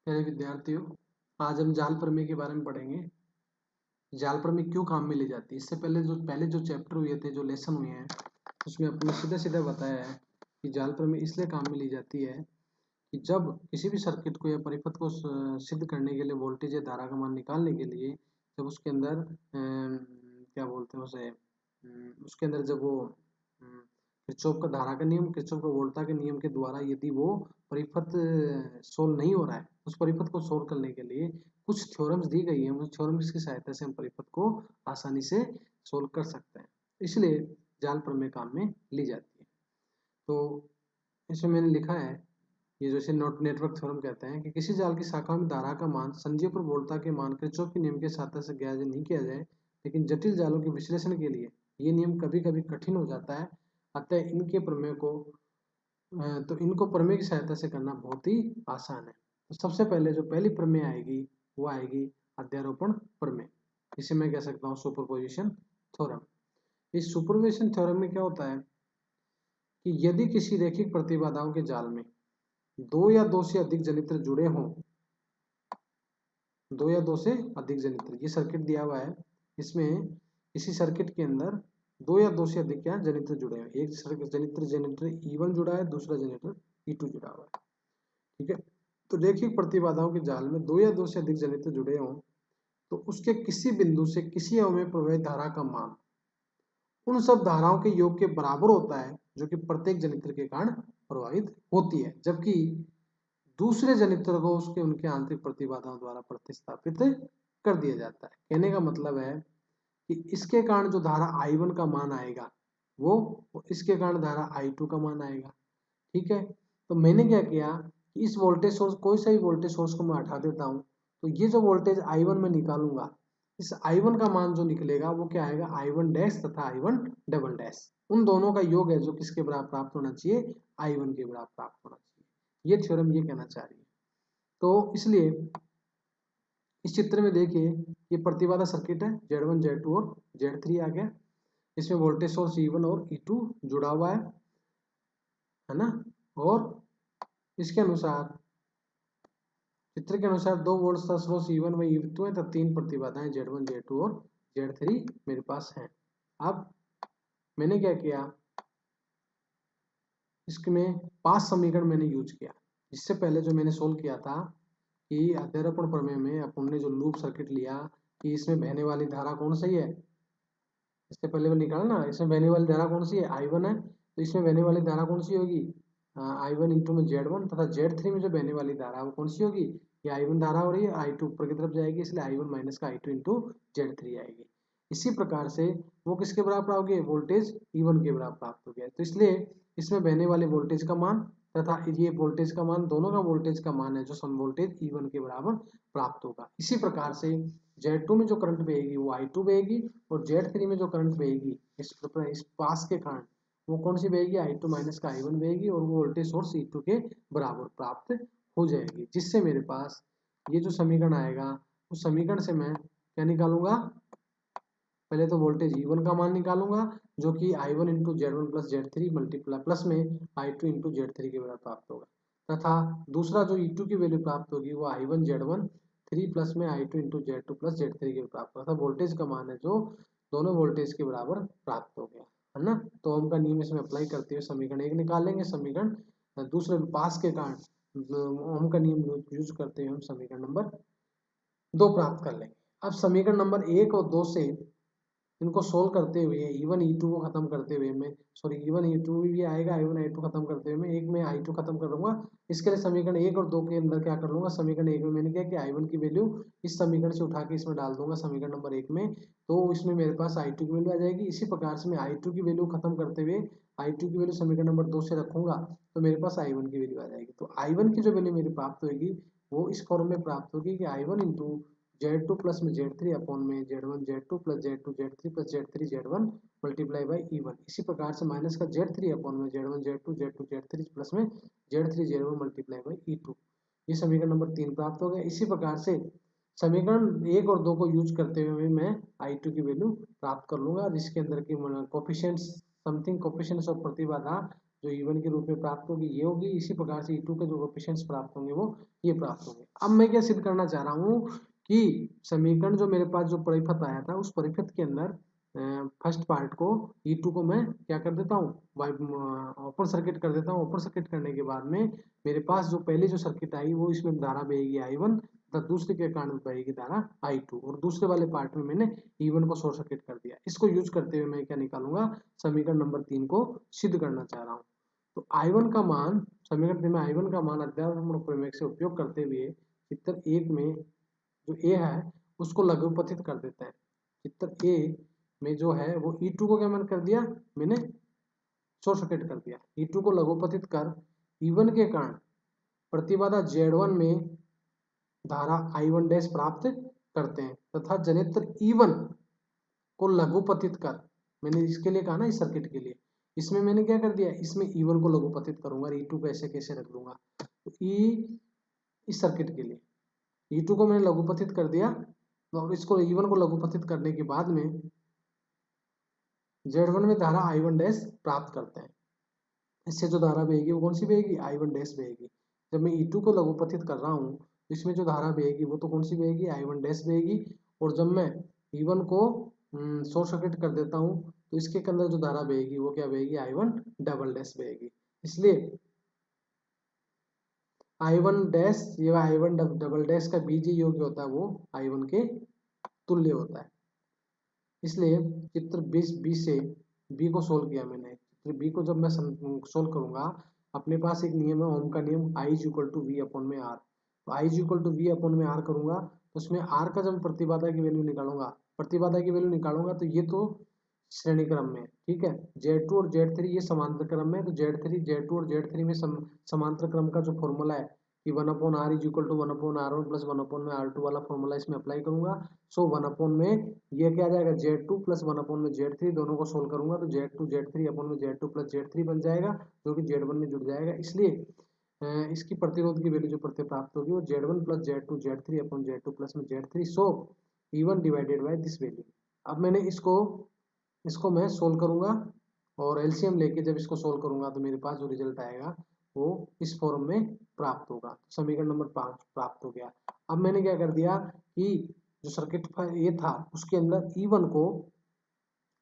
प्यारे विद्यार्थियों, आज हम जाल प्रमेय के बारे में पढ़ेंगे। जाल प्रमेय क्यों काम में ली जाती है। इससे पहले जो चैप्टर हुए थे, जो लेसन हुए हैं, उसमें अपने सीधा सीधा बताया है कि जाल प्रमेय इसलिए काम में ली जाती है कि जब किसी भी सर्किट को या परिपथ को सिद्ध करने के लिए, वोल्टेज या धारा का मान निकालने के लिए, जब उसके अंदर क्या बोलते हैं उसे, उसके अंदर जब वो किरचॉफ का धारा का नियम, किरचॉफ का वोल्टा के नियम के द्वारा यदि वो परिपथ सोल्व नहीं हो रहा है, उस परिपथ को सोल्व करने के लिए कुछ थ्योरम्स दी गई है। उस थ्योरम्स की सहायता से हम परिपथ को आसानी से सोल्व कर सकते हैं। इसलिए जाल प्रमेय काम में ली जाती है। तो इसमें मैंने लिखा है, ये जैसे नेटवर्क थ्योरम कहते हैं कि किसी जाल की शाखा में धारा का मान संजीव पर वोल्टा के मान किरचॉफ के नियम के सहायता से ज्ञात नहीं किया जाए, लेकिन जटिल जालों के विश्लेषण के लिए ये नियम कभी कभी कठिन हो जाता है। अतः इनको प्रमेय की सहायता से करना बहुत ही आसान है। तो सबसे पहले जो पहली प्रमेय आएगी वो आएगी अध्यारोपण प्रमेय। इसे मैं कह सकता हूँ सुपरपोजिशन थ्योरम। इस सुपरपोजिशन थ्योरम में क्या होता है कि यदि किसी रैखिक प्रतिबाधाओं के जाल में दो या दो से अधिक जनित्र जुड़े हों, दो या दो से अधिक जनित्र, ये सर्किट दिया हुआ है, इसमें इसी सर्किट के अंदर दो या दो से अधिक क्या जनित्र जुड़े हैं। एक जनित्र E1 जुड़ा है, दूसरा जनित्र E2 जुड़ा हुआ है। ठीक है। तो रैखिक प्रतिबाधाओं के जाल में दो या दो से अधिक जनित्र जुड़े हों तो उसके किसी बिंदु से किसी अवयव में प्रवाहित धारा का मान उन सब धाराओं के योग के बराबर होता है जो कि प्रत्येक जनित्र के कारण प्रवाहित होती है, जबकि दूसरे जनित्र को उसके उनके आंतरिक प्रतिबाधाओं द्वारा प्रतिस्थापित कर दिया जाता है। कहने का मतलब है कि इसके कारण जो धारा I1 का मान आएगा वो इसके कारण धारा I2 का मान आएगा। ठीक है। तो मैंने क्या किया कि इस वोल्टेज सोर्स, कोई सा भी वोल्टेज सोर्स को मैं हटा देता हूं, तो ये जो वोल्टेज I1 में निकालूंगा, इस I1 का मान जो निकलेगा वो क्या आएगा, I1 डैश तथा I1 डबल डैश, उन दोनों का योग है जो किसके बराबर प्राप्त होना चाहिए, I1 के बराबर प्राप्त होना चाहिए। ये थ्योरम ये कहना चाह रही है। तो इसलिए इस चित्र में देखिए, ये प्रतिबाधा सर्किट है, Z1 Z2 और Z3 आ गया। इसमें वोल्टेज सोर्स E1 और E2 जुड़ा हुआ है ना। और इसके अनुसार, चित्र के अनुसार 2 वोल्ट का स्रोत E1 में E2 है, तो 3 प्रतिबाधाएं Z1 Z2 और Z3 मेरे पास हैं। अब मैंने क्या किया, इसमें 5 समीकरण मैंने यूज किया। इससे पहले जो मैंने सोल्व किया था कि अध्यारोपण प्रमेय में अपन ने जो लूप सर्किट लिया कि इसमें बहने वाली धारा कौन सी है, इससे पहले वो निकाला ना, इसमें बहने वाली धारा कौन सी है, I1 है, तो इसमें बहने वाली धारा कौन सी होगी, I1 इंटू में Z1, तथा Z3 में जो बहने वाली धारा है वो कौन सी होगी, ये I1 धारा हो रही है, I2 ऊपर की तरफ जाएगी, इसलिए I1 माइनस का I2 इंटू Z3 आएगी। इसी प्रकार से वो किसके बराबर हो गए, वोल्टेज E1 के बराबर प्राप्त हो गया। तो इसलिए इसमें बहने वाले वोल्टेज का मान तथा ये वोल्टेज का मान, दोनों का वोल्टेज का मान है जो सम वोल्टेज E1 के बराबर प्राप्त होगा। इसी प्रकार से Z2 में जो करंट बहेगी वो I2 बहेगी, और Z3 में जो करंट बहेगी इस पास के कारण वो कौन सी बहेगी, I2 माइनस का I1 बहेगी, और वो वोल्टेज सोर्स E2 के बराबर प्राप्त हो जाएगी। जिससे मेरे पास ये जो समीकरण आएगा, उस समीकरण से मैं क्या निकालूंगा, पहले तो वोल्टेज E1 का मान निकालूंगा जो कि I1 into Z1 plus Z3 multiply plus में I2 इंटू Z3 के बराबर प्राप्त होगा, तथा दूसरा जो E2 की वैल्यू प्राप्त होगी वो I1 Z1 3 प्लस में I2 into Z2 plus Z3 के प्राप्त होगा। वोल्टेज का मान है जो दोनों वोल्टेज के बराबर प्राप्त हो गया, है ना। तो ओम का नियम इसमें अप्लाई करते हुए समीकरण 1 निकाल लेंगे, समीकरण दूसरे पास के कारण ओम का नियम यूज करते हुए हम समीकरण नंबर 2 प्राप्त कर लेंगे। अब समीकरण नंबर 1 और 2 से इनको सोल्व करते हुए, E1 E2 को खत्म करते हुए मैं, सॉरी E1 E2 भी आएगा, I1 I2 खत्म करते हुए मैं एक में I2 खत्म कर दूंगा। इसके लिए समीकरण 1 और 2 के अंदर क्या कर लूंगा, समीकरण 1 में मैंने क्या कि I1 की वैल्यू इस समीकरण से उठा के इसमें डाल दूंगा समीकरण नंबर 1 में, तो इसमें मेरे पास I2 की वैल्यू आ जाएगी। इसी प्रकार से मैं I2 की वैल्यू खत्म करते हुए I2 की वैल्यू समीकरण नंबर 2 से रखूंगा, तो मेरे पास I1 की वैल्यू आ जाएगी। तो I1 की जो वैल्यू मेरी प्राप्त होगी वो इस फॉर्म में प्राप्त होगी कि I1 इंटू Z2 प्लस में Z3 अपॉन में Z1 Z2 plus Z2 Z3 plus Z3 Z1 multiply by E1। इसी प्रकार से माइनस का Z3 अपॉन में Z1 Z2 Z2 Z3 plus में Z3 Z1 multiply by E2। ये समीकरण नंबर 3 प्राप्त हो गया। इसी प्रकार से समीकरण 1 और 2 को यूज करते हुए मैं I2 की वैल्यू प्राप्त कर लूंगा, जिसके अंदर की कोफिशिएंट्स समथिंग कोफिशिएंट्स ऑफ प्रतिबाधा जो E1 के रूप में प्राप्त होगी ये होगी। इसी प्रकार से E2 के जो कोएफिशिएंट्स प्राप्त होंगे वो ये प्राप्त होंगे। अब मैं क्या सिद्ध करना चाह रहा हूँ कि समीकरण जो मेरे पास जो परिपथ आया था उस परिपथ के अंदर फर्स्ट पार्ट को E2 को मैं क्या कर देता हूँ, ओपन सर्किट कर देता हूँ। ओपन सर्किट करने के बाद में मेरे पास जो पहली जो सर्किट आई वो इसमें धारा बहेगी I1 तथा दूसरे के कारण बहेगी धारा I2, और दूसरे वाले पार्ट में मैंने E1 को शॉर्ट सर्किट कर दिया। इसको यूज करते हुए मैं क्या निकालूंगा, समीकरण नंबर 3 को सिद्ध करना चाह रहा हूँ। तो I1 का मान, समीकरण में I1 का मान अध्यारोप प्रमेय से उपयोग करते हुए चित्र 1 में जो ए है उसको लघुपथित कर देते हैं। चित्र ए में जो है वो E2 को क्या मैंने कर दिया, मैंने शॉर्ट सर्किट कर दिया। E2 को लघुपथित कर E1 के कारण प्रतिबाधा Z1 में धारा I1 डैश प्राप्त करते हैं तथा जनित्र E1 को लघुपथित कर, मैंने इसके लिए कहा ना इस सर्किट के लिए, इसमें मैंने क्या कर दिया, इसमें E1 को लघुपथित करूंगा, E2 को ऐसे कैसे रख दूंगा। तो इस सर्किट के लिए E2 को मैंने लघुपथित कर दिया और इसको E1 को लघुपथित करने के बाद में Z1 में धारा I1 डैश प्राप्त करते हैं। इससे जो धारा बहेगी वो कौन सी बहेगी, I1 डैश बहेगी। जब मैं E2 को लघुपथित कर रहा हूँ तो इसमें जो धारा बहेगी वो तो कौन सी बहेगी, I1 डैश बहेगी। और जब मैं E1 को शॉर्ट सर्किट कर देता हूँ तो इसके अंदर जो धारा बहेगी वो क्या बहेगी, I1 डबल डैश बहेगी। इसलिए I1 डैश ये I1 डबल डैश का बीज योग्य होता है वो I1 के तुल्य होता है। इसलिए चित्र 20 से बी को सोल्व किया मैंने। चित्र बी को जब मैं सोल्व करूंगा, अपने पास एक नियम है ओम का नियम, I is equal to V upon में आर। तो I is equal to V upon में आर करूंगा तो उसमें आर का जब प्रतिबाधा की वैल्यू निकालूंगा, प्रतिबाधा की वैल्यू निकालूंगा तो ये तो श्रेणी क्रम में, ठीक है, Z2 और Z3 ये समांतर क्रम में, तो Z2 और Z3 में समांतर क्रम का जो फॉर्मूला है कि 1/r is equal to 1/r1 plus 1/में R2 वाला फॉर्मूला इसमें अप्लाई करूंगा। सो 1 में ये क्या आ जाएगा, Z2 प्लस 1 में Z3, दोनों को सोल्व करूंगा तो Z2 Z3 अपन में Z2 प्लस Z3 बन जाएगा जो कि Z1 में जुड़ जाएगा। इसलिए इसकी प्रतिरोध की वैल्यू जो प्रत्यय प्राप्त होगी वो Z1 प्लस Z2 Z3 अपन Z2 प्लस में Z3, so E1 divided by this value. अब मैंने इसको मैं सोल्व करूंगा और एलसीएम लेके जब इसको सोल्व करूंगा तो मेरे पास जो रिजल्ट आएगा वो इस फॉर्म में प्राप्त होगा। समीकरण नंबर 5 प्राप्त हो गया। अब मैंने क्या कर दिया कि जो सर्किट ये था उसके अंदर E1 को,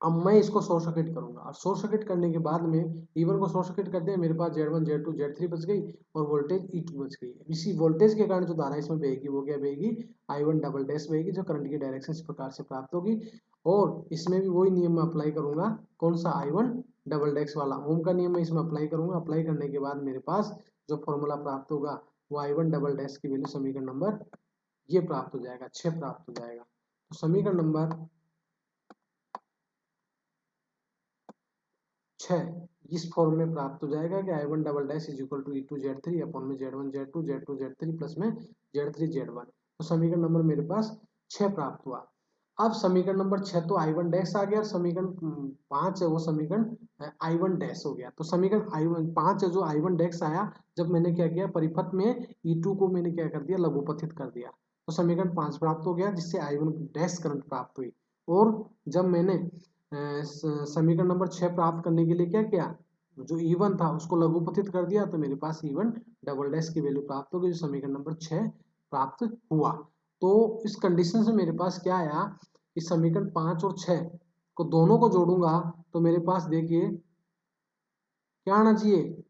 अब मैं इसको शॉर्ट सर्किट करूंगा और शॉर्ट सर्किट करने के बाद में E1 को शॉर्ट सर्किट कर दिया, मेरे पास Z1 Z2 Z3 बच गई और वोल्टेज E2 बच गई। इसी वोल्टेज के कारण जो धारा इसमें बहेगी वो क्या बहेगी, I1 डबल डैश बहेगी, जो करंट की डायरेक्शन इस प्रकार से प्राप्त होगी। और इसमें भी वही नियम मैं अप्लाई करूंगा, कौन सा, I1 डबल डैश वाला ओम का नियम मैं इसमें अप्लाई करूंगा। अप्लाई करने के बाद मेरे पास जो फॉर्मूला प्राप्त होगा वो I1 डबल डैश की वैल्यू समीकरण नंबर ये प्राप्त हो जाएगा, 6 प्राप्त हो जाएगा। तो समीकरण नंबर 6 इस फॉर्म में प्राप्त हो जाएगा कि I1 double dash is equal to E2 Z3 upon में Z1 Z2 Z2 Z3 plus में Z3 Z1। तो समीकरण नंबर मेरे पास 6 प्राप्त हुआ। अब समीकरण नंबर 6 तो I1 डैश आ गया और समीकरण 5 है वो समीकरण I1 डैश हो गया। तो समीकरण I1 5 है जो I1 डैश आया, जब मैंने क्या किया, परिपथ में E2 को मैंने क्या कर दिया, लघुपथित कर दिया, तो समीकरण 5 प्राप्त हो गया जिससे I1 डैश करंट प्राप्त हुई। और जब मैंने समीकरण नंबर 6 प्राप्त करने के लिए क्या किया, जो E1 था उसको लघुपथित कर दिया तो मेरे पास E1 डबल डैश की वैल्यू प्राप्त हो गई, जो समीकरण नंबर 6 प्राप्त हुआ। तो इस कंडीशन से मेरे पास क्या आया, इस समीकरण 5 और 6 को दोनों को जोड़ूंगा तो मेरे पास देखिए क्या आना चाहिए,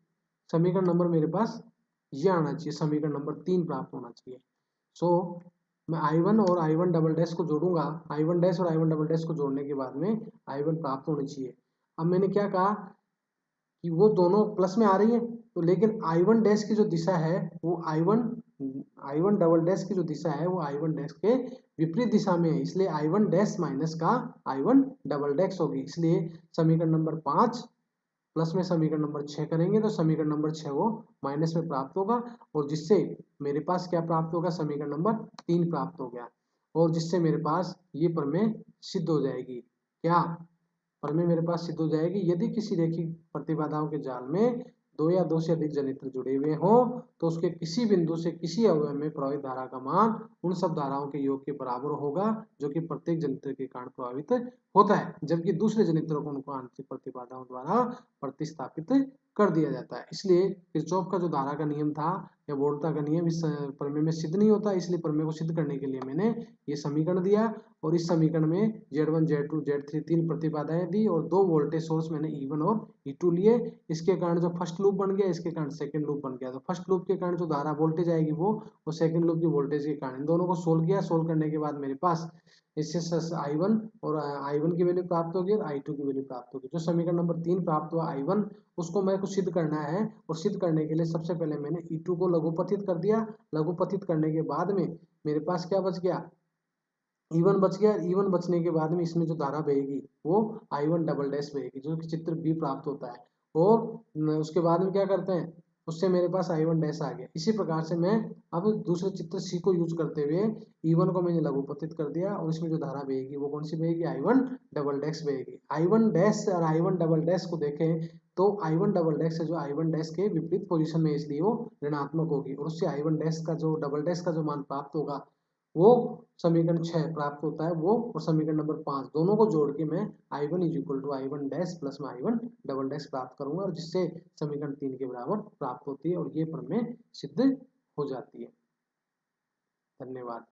समीकरण नंबर मेरे पास ये आना चाहिए, समीकरण नंबर 3 प्राप्त होना चाहिए। सो मैं I1 और I1 डबल डैश को जोड़ूंगा, I1 डैश और I1 डबल डैश को जोड़ने के बाद में I1 प्राप्त होनी चाहिए। अब मैंने क्या कहा कि वो दोनों प्लस में आ रही है, तो लेकिन I1 डैश की जो दिशा है वो I1 डबल डैश की जो दिशा है वो I1 डैश के विपरीत दिशा में है, इसलिए I1 डैश माइनस का I1 डबल डैश होगी। इसलिए समीकरण नंबर 5 प्लस में समीकरण नंबर 6 करेंगे तो समीकरण नंबर 6 वो माइनस में प्राप्त होगा, और जिससे मेरे पास क्या प्राप्त होगा, समीकरण नंबर 3 प्राप्त हो गया, और जिससे मेरे पास ये प्रमेय सिद्ध हो जाएगी। क्या प्रमेय मेरे पास सिद्ध हो जाएगी, यदि किसी रेखीय प्रतिबाधाओं के जाल में दो या दो से अधिक जनित्र जुड़े हुए हों तो उसके किसी बिंदु से किसी अवयव में प्रवाहित धारा का मान उन सब धाराओं के योग के बराबर होगा जो कि प्रत्येक जनित्र के कारण प्रभावित होता है, जबकि दूसरे जनित्रों को उनको आंतरिक प्रतिबाधाओं द्वारा प्रतिस्थापित कर दिया जाता है। इसलिए किरचॉफ का जो धारा का नियम था या वोल्टा का नियम इस प्रमेय में सिद्ध नहीं होता, इसलिए प्रमेय को सिद्ध करने के लिए मैंने ये समीकरण दिया और इस समीकरण में Z1 Z2 Z3 तीन प्रतिबाधाएं दी और दो वोल्टेज सोर्स मैंने E1 और E2 लिए। इसके कारण जो फर्स्ट लूप बन गया, इसके कारण सेकंड लूप बन गया। तो फर्स्ट लूप के कारण जो धारा वोल्टेज आएगी वो और सेकंड लूप की वोल्टेज के कारण इन दोनों को सोल्व किया। सोल्व करने के बाद मेरे पास इससे I1 और I1 की वैल्यू प्राप्त होगी और I2 की वैल्यू प्राप्त होगी। जो समीकरण नंबर 3 प्राप्त हुआ I1, उसको मेरे को सिद्ध करना है और सिद्ध करने के लिए सबसे पहले मैंने E2 को लघुपथित कर दिया। लघुपथित करने के बाद में मेरे पास क्या बच गया, E1 बच गया। E1 बचने के बाद में इसमें जो धारा बहेगी वो I1 डबल डैश बहेगी, जो कि चित्र बी प्राप्त होता है। और उसके बाद में क्या करते हैं, उससे मेरे पास I1 डैश आ गया। इसी प्रकार से मैं अब दूसरे चित्र सी को यूज करते हुए E1 को मैंने लघुपथित कर दिया और इसमें जो धारा बहेगी वो कौन सी बहेगी, I1 डबल डैश बहेगी। I1 डैश और I1 डबल डैश को देखें तो I1 डबल डैश है जो I1 डैश के विपरीत पोजीशन में, इसलिए वो ऋणात्मक होगी और उससे I1 डैश का जो डबल डैश का जो मान प्राप्त होगा वो समीकरण 6 प्राप्त होता है। वो और समीकरण नंबर 5 दोनों को जोड़ के मैं I1 is equal to I1 dash plus में I1 डबल डैश प्राप्त करूंगा और जिससे समीकरण 3 के बराबर प्राप्त होती है और ये प्रमेय सिद्ध हो जाती है। धन्यवाद।